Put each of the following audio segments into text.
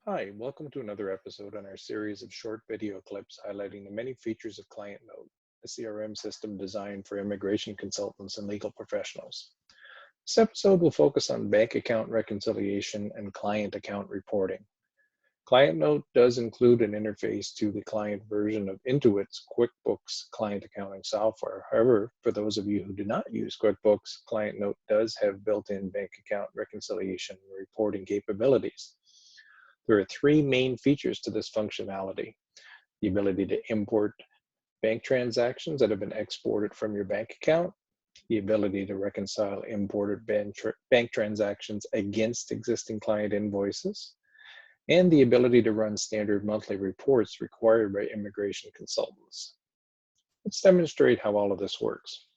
Hi, welcome to another episode on our series of short video clips highlighting the many features of ClientNote, a CRM system designed for immigration consultants and legal professionals. This episode will focus on bank account reconciliation and client account reporting. ClientNote does include an interface to the client version of Intuit's QuickBooks client accounting software. However, for those of you who do not use QuickBooks, ClientNote does have built-in bank account reconciliation and reporting capabilities. There are three main features to this functionality: the ability to import bank transactions that have been exported from your bank account, the ability to reconcile imported bank transactions against existing client invoices, and the ability to run standard monthly reports required by immigration consultants. Let's demonstrate how all of this works.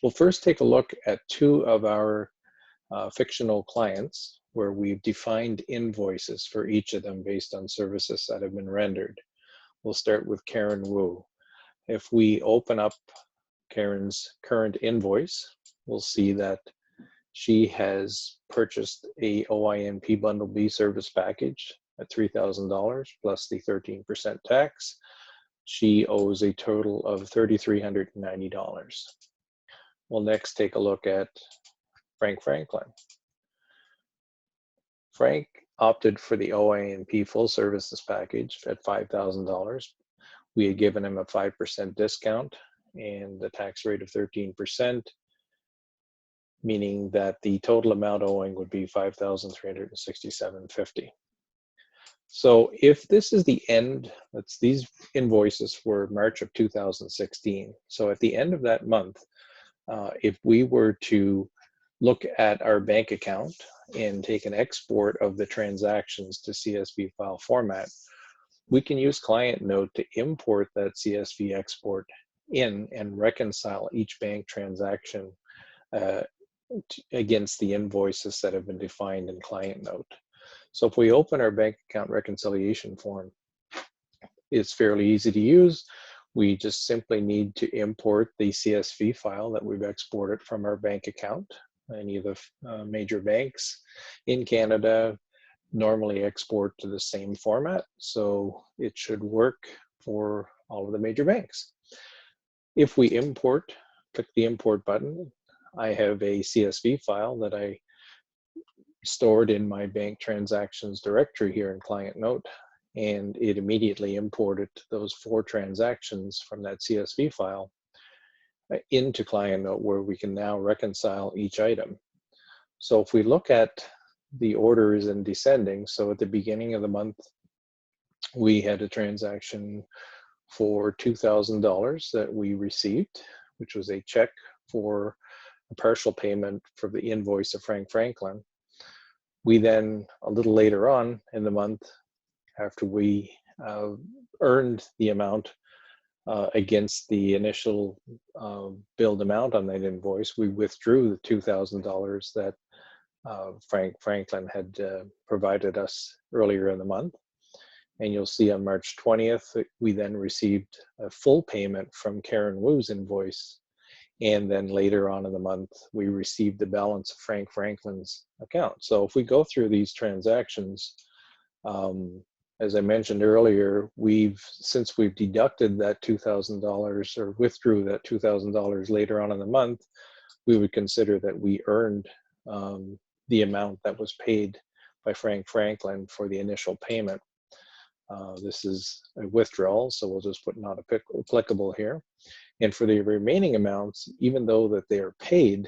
We'll first take a look at two of our fictional clients where we've defined invoices for each of them based on services that have been rendered. We'll start with Karen Wu. If we open up Karen's current invoice, we'll see that she has purchased a OINP Bundle B service package at $3,000 plus the 13% tax. She owes a total of $3,390. We'll next take a look at Frank Franklin. Frank opted for the OINP full services package at $5,000. We had given him a 5% discount and the tax rate of 13%, meaning that the total amount owing would be $5,367.50. So if this is the end, these invoices were March of 2016. So at the end of that month, if we were to look at our bank account and take an export of the transactions to CSV file format, we can use ClientNote to import that CSV export in and reconcile each bank transaction against the invoices that have been defined in ClientNote. So if we open our bank account reconciliation form, it's fairly easy to use. We just simply need to import the CSV file that we've exported from our bank account. Any of the major banks in Canada normally export to the same format, so it should work for all of the major banks. If we import, click the import button, I have a CSV file that I stored in my bank transactions directory here in ClientNote, and it immediately imported those 4 transactions from that CSV file into ClientNote, where we can now reconcile each item. So if we look at the orders in descending, so at the beginning of the month, we had a transaction for $2,000 that we received, which was a check for a partial payment for the invoice of Frank Franklin. We then, a little later on in the month, after we earned the amount against the initial billed amount on that invoice, we withdrew the $2,000 that Frank Franklin had provided us earlier in the month. And you'll see on March 20th, we then received a full payment from Karen Wu's invoice. And then later on in the month, we received the balance of Frank Franklin's account. So if we go through these transactions, as I mentioned earlier, since we've deducted that $2,000 or withdrew that $2,000 later on in the month, we would consider that we earned the amount that was paid by Frank Franklin for the initial payment. This is a withdrawal, so we'll just put not applicable here. And for the remaining amounts, even though that they are paid,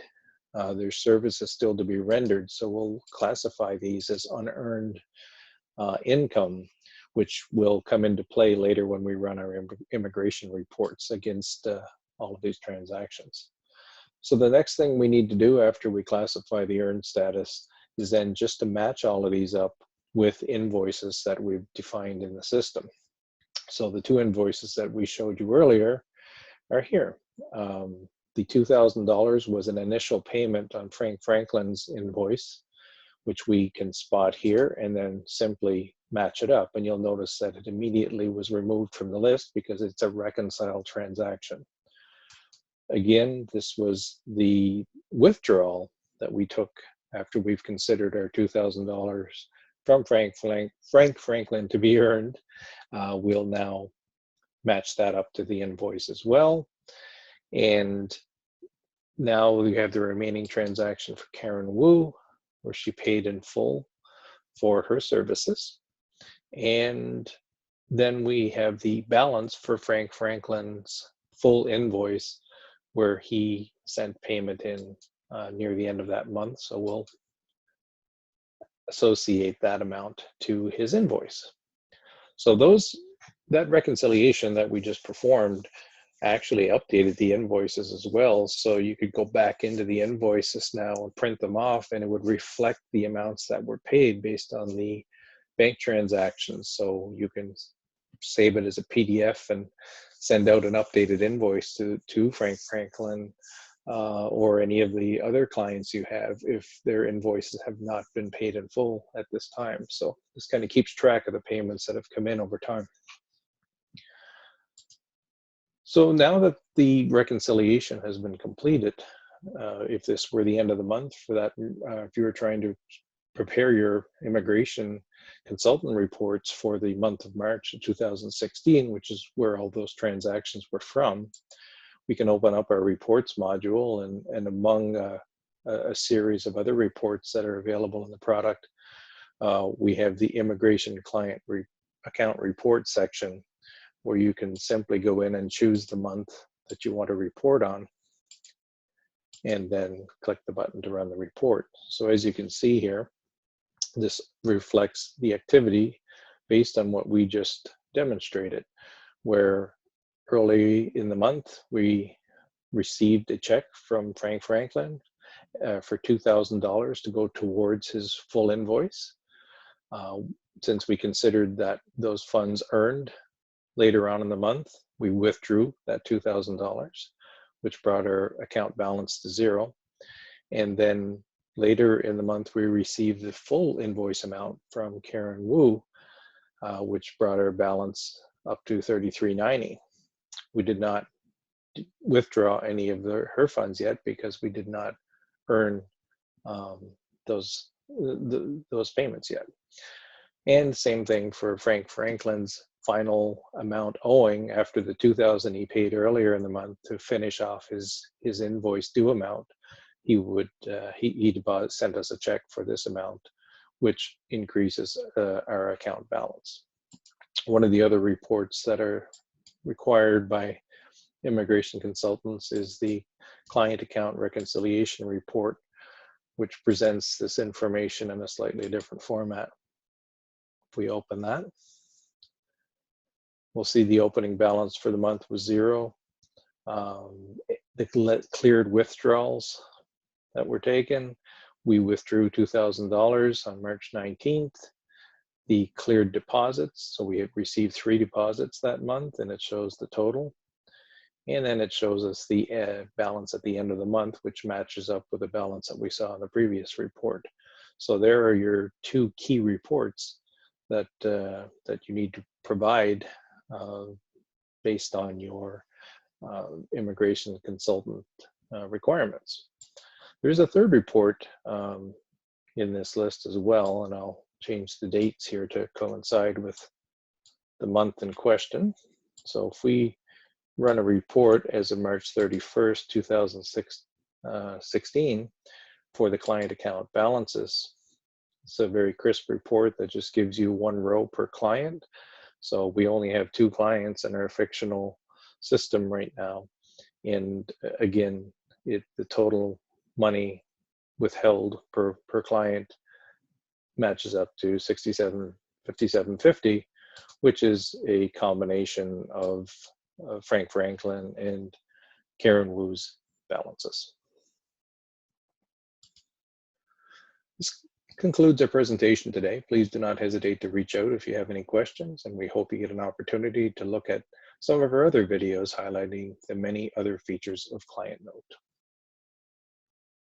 their service is still to be rendered, so we'll classify these as unearned income, which will come into play later when we run our immigration reports against all of these transactions. So the next thing we need to do after we classify the earned status is then just to match all of these up with invoices that we've defined in the system. So the 2 invoices that we showed you earlier are here. The $2,000 was an initial payment on Frank Franklin's invoice, which we can spot here and then simply match it up. And you'll notice that it immediately was removed from the list because it's a reconciled transaction. Again, this was the withdrawal that we took after we've considered our $2,000 from Frank Franklin to be earned, we'll now match that up to the invoice as well. And now we have the remaining transaction for Karen Wu, where she paid in full for her services. And then we have the balance for Frank Franklin's full invoice, where he sent payment in near the end of that month. So we'll associate that amount to his invoice. So that reconciliation that we just performed actually updated the invoices as well. So you could go back into the invoices now and print them off, and it would reflect the amounts that were paid based on the bank transactions. So you can save it as a PDF and send out an updated invoice to Frank Franklin or any of the other clients you have if their invoices have not been paid in full at this time. So this kind of keeps track of the payments that have come in over time. So now that the reconciliation has been completed, if this were the end of the month for that, if you were trying to prepare your immigration consultant reports for the month of March of 2016, which is where all those transactions were from, we can open up our reports module, and among a series of other reports that are available in the product, we have the immigration client account report section, where you can simply go in and choose the month that you want to report on, and then click the button to run the report. So as you can see here, this reflects the activity based on what we just demonstrated, where early in the month we received a check from Frank Franklin for $2,000 to go towards his full invoice. Since we considered that those funds earned later on in the month, we withdrew that $2,000, which brought our account balance to zero. And then later in the month, we received the full invoice amount from Karen Wu, which brought our balance up to $33.90. We did not withdraw any of her funds yet because we did not earn those payments yet. And same thing for Frank Franklin's final amount owing after the $2,000 he paid earlier in the month to finish off his invoice due amount. He sent us a check for this amount, which increases our account balance. One of the other reports that are required by immigration consultants is the client account reconciliation report, which presents this information in a slightly different format. If we open that, we'll see the opening balance for the month was zero. The cleared withdrawals that were taken, we withdrew $2,000 on March 19th. The cleared deposits, so we had received 3 deposits that month, and it shows the total. And then it shows us the balance at the end of the month, which matches up with the balance that we saw in the previous report. So there are your 2 key reports that you need to provide based on your immigration consultant requirements. There's a third report in this list as well, and I'll change the dates here to coincide with the month in question. So if we run a report as of March 31st, 2016 for the client account balances, it's a very crisp report that just gives you 1 row per client. So we only have 2 clients in our fictional system right now. And again, the total money withheld per client matches up to $67.50, which is a combination of Frank Franklin and Karen Wu's balances. This concludes our presentation today. Please do not hesitate to reach out if you have any questions, and we hope you get an opportunity to look at some of our other videos highlighting the many other features of ClientNote.